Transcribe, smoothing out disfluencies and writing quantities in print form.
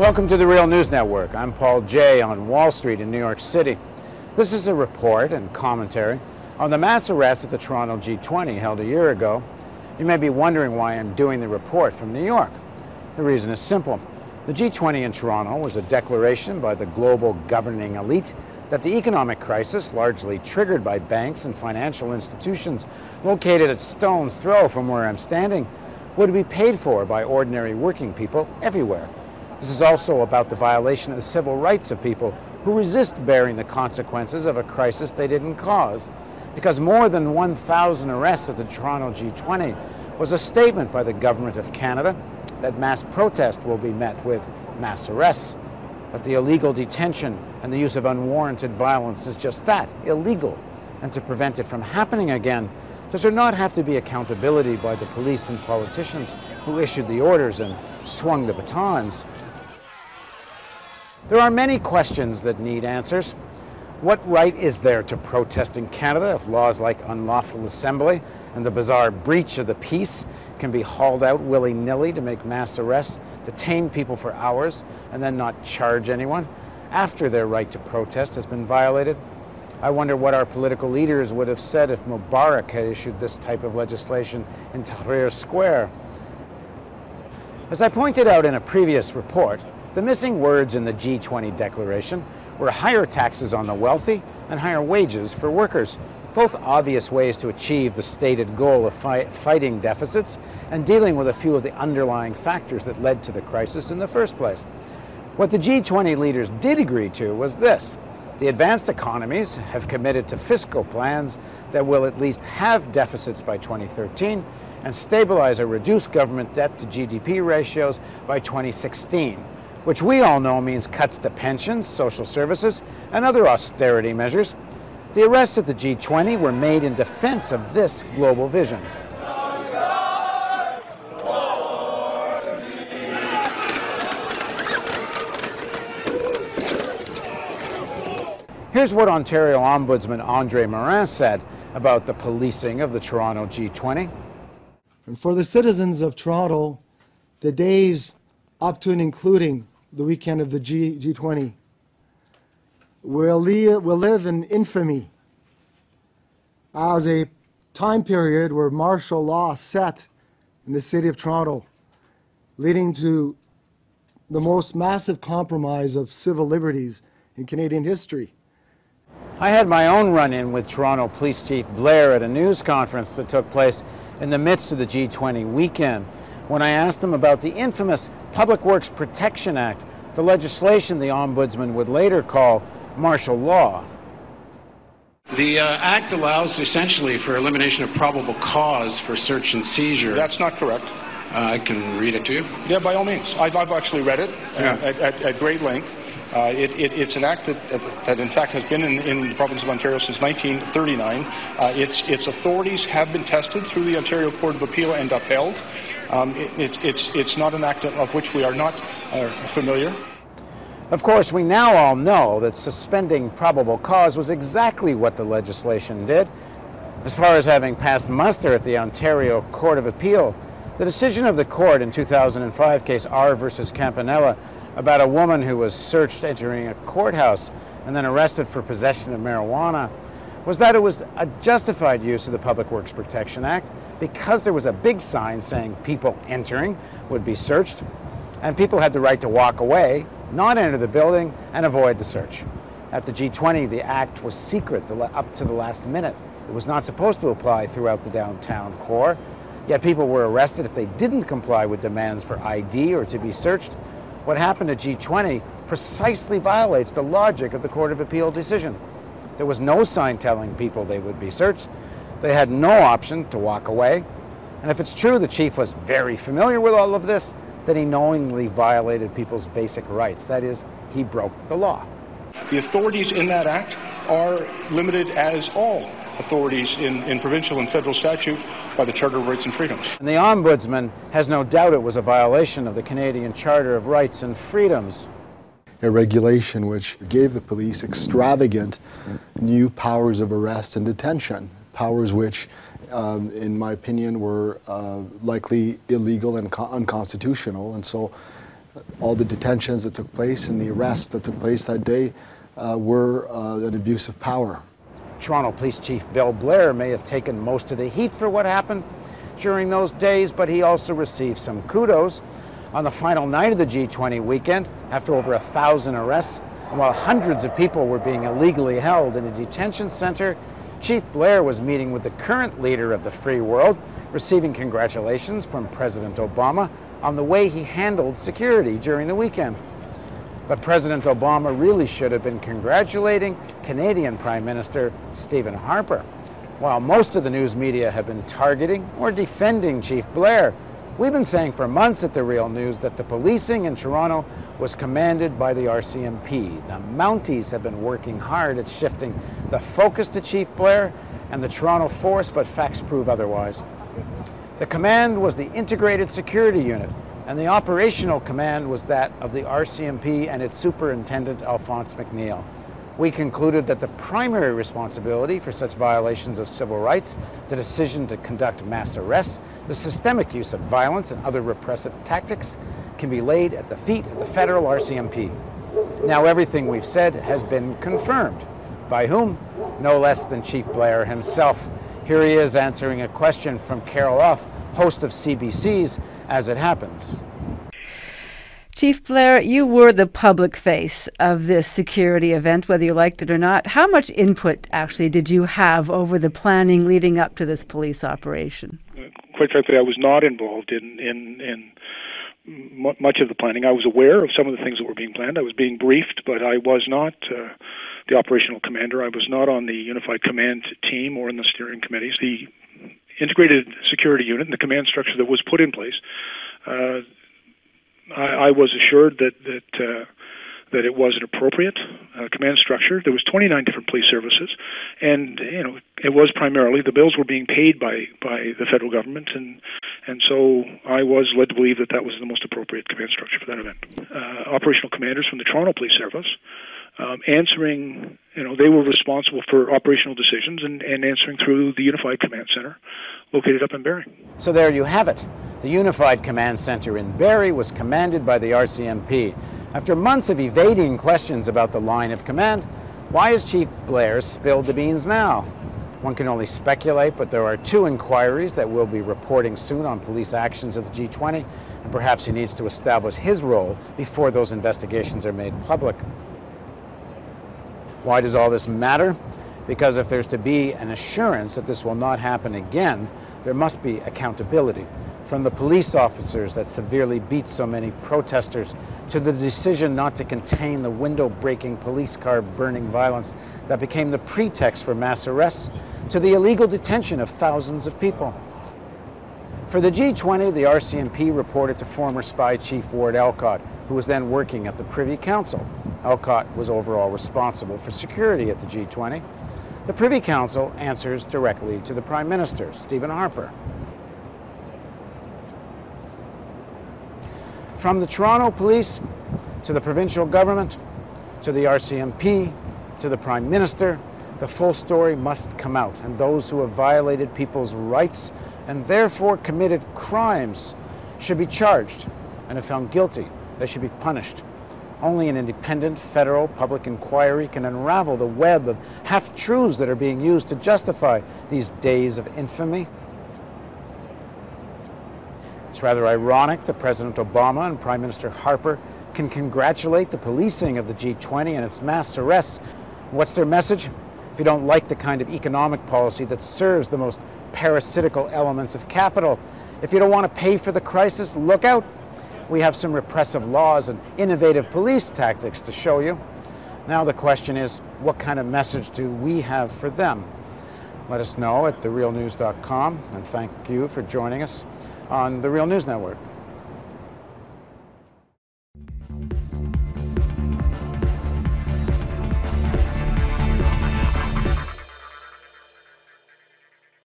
Welcome to the Real News Network. I'm Paul Jay on Wall Street in New York City. This is a report and commentary on the mass arrest at the Toronto G20 held a year ago. You may be wondering why I'm doing the report from New York. The reason is simple. The G20 in Toronto was a declaration by the global governing elite that the economic crisis, largely triggered by banks and financial institutions located at stone's throw from where I'm standing, would be paid for by ordinary working people everywhere. This is also about the violation of the civil rights of people who resist bearing the consequences of a crisis they didn't cause. Because more than 1,000 arrests at the Toronto G20 was a statement by the Government of Canada that mass protest will be met with mass arrests. But the illegal detention and the use of unwarranted violence is just that, illegal. And to prevent it from happening again, does there not have to be accountability by the police and politicians who issued the orders and swung the batons? There are many questions that need answers. What right is there to protest in Canada if laws like unlawful assembly and the bizarre breach of the peace can be hauled out willy-nilly to make mass arrests, detain people for hours, and then not charge anyone after their right to protest has been violated? I wonder what our political leaders would have said if Mubarak had issued this type of legislation in Tahrir Square. As I pointed out in a previous report, the missing words in the G20 declaration were higher taxes on the wealthy and higher wages for workers, both obvious ways to achieve the stated goal of fighting deficits and dealing with a few of the underlying factors that led to the crisis in the first place. What the G20 leaders did agree to was this: the advanced economies have committed to fiscal plans that will at least have deficits by 2013 and stabilize or reduce government debt to GDP ratios by 2016. Which we all know means cuts to pensions, social services, and other austerity measures. The arrests at the G20 were made in defense of this global vision. Here's what Ontario Ombudsman Andre Morin said about the policing of the Toronto G20. And for the citizens of Toronto, the days up to and including the weekend of the G20 will live in infamy as a time period where martial law set in the city of Toronto, leading to the most massive compromise of civil liberties in Canadian history. I had my own run-in with Toronto Police Chief Blair at a news conference that took place in the midst of the G20 weekend, when I asked him about the infamous Public Works Protection Act, the legislation the Ombudsman would later call martial law. The Act allows essentially for elimination of probable cause for search and seizure. That's not correct. I can read it to you. Yeah, by all means. I've actually read it at great length. It's an act that in fact has been in the province of Ontario since 1939. Its authorities have been tested through the Ontario Court of Appeal and upheld. It's not an act of which we are not familiar. Of course, we now all know that suspending probable cause was exactly what the legislation did. As far as having passed muster at the Ontario Court of Appeal, the decision of the court in 2005 case R versus Campanella about a woman who was searched entering a courthouse and then arrested for possession of marijuana was that it was a justified use of the Public Works Protection Act because there was a big sign saying people entering would be searched, and people had the right to walk away, not enter the building, and avoid the search. At the G20, the act was secret up to the last minute. It was not supposed to apply throughout the downtown core, yet people were arrested if they didn't comply with demands for ID or to be searched. What happened at G20 precisely violates the logic of the Court of Appeal decision. There was no sign telling people they would be searched. They had no option to walk away. And if it's true the chief was very familiar with all of this, then he knowingly violated people's basic rights. That is, he broke the law. The authorities in that act are limited, as all authorities in provincial and federal statute, by the Charter of Rights and Freedoms. And the Ombudsman has no doubt it was a violation of the Canadian Charter of Rights and Freedoms. A regulation which gave the police extravagant new powers of arrest and detention, powers which, in my opinion, were likely illegal and unconstitutional. And so all the detentions that took place and the arrests that took place that day were an abuse of power. Toronto Police Chief Bill Blair may have taken most of the heat for what happened during those days, but he also received some kudos. On the final night of the G20 weekend, after over 1,000 arrests, and while hundreds of people were being illegally held in a detention center, Chief Blair was meeting with the current leader of the free world, receiving congratulations from President Obama on the way he handled security during the weekend. But President Obama really should have been congratulating Canadian Prime Minister Stephen Harper. While most of the news media have been targeting or defending Chief Blair, we've been saying for months at The Real News that the policing in Toronto was commanded by the RCMP. The Mounties have been working hard at shifting the focus to Chief Blair and the Toronto force, but facts prove otherwise. The command was the Integrated Security Unit, and the operational command was that of the RCMP and its superintendent, Alphonse McNeil. We concluded that the primary responsibility for such violations of civil rights, the decision to conduct mass arrests, the systemic use of violence and other repressive tactics, can be laid at the feet of the federal RCMP. Now everything we've said has been confirmed. By whom? No less than Chief Blair himself. Here he is answering a question from Carol Off, host of CBC's As It Happens. Chief Blair, you were the public face of this security event, whether you liked it or not. How much input, actually, did you have over the planning leading up to this police operation? Quite frankly, I was not involved in much of the planning. I was aware of some of the things that were being planned. I was being briefed, but I was not the operational commander. I was not on the Unified Command team or in the steering committees. The Integrated Security Unit and the command structure that was put in place, I was assured that it was an appropriate command structure. There was 29 different police services, and it was primarily the bills were being paid by the federal government, and so I was led to believe that that was the most appropriate command structure for that event. Operational commanders from the Toronto Police Service answering, they were responsible for operational decisions and answering through the Unified Command Center located up in Barrie. So there you have it. The Unified Command Center in Barrie was commanded by the RCMP. After months of evading questions about the line of command, why has Chief Blair spilled the beans now? One can only speculate, but there are 2 inquiries that will be reporting soon on police actions at the G20, and perhaps he needs to establish his role before those investigations are made public. Why does all this matter? Because if there's to be an assurance that this will not happen again, there must be accountability. From the police officers that severely beat so many protesters, to the decision not to contain the window-breaking, police car-burning violence that became the pretext for mass arrests, to the illegal detention of thousands of people. For the G20, the RCMP reported to former spy chief Ward Elcott, who was then working at the Privy Council. Elcott was overall responsible for security at the G20. The Privy Council answers directly to the Prime Minister, Stephen Harper. From the Toronto Police to the provincial government, to the RCMP, to the Prime Minister, the full story must come out, and those who have violated people's rights and therefore committed crimes should be charged, and if found guilty, they should be punished. Only an independent federal public inquiry can unravel the web of half-truths that are being used to justify these days of infamy. It's rather ironic that President Obama and Prime Minister Harper can congratulate the policing of the G20 and its mass arrests. What's their message? If you don't like the kind of economic policy that serves the most parasitical elements of capital, if you don't want to pay for the crisis, look out. We have some repressive laws and innovative police tactics to show you. Now the question is, what kind of message do we have for them? Let us know at therealnews.com, and thank you for joining us on the Real News Network.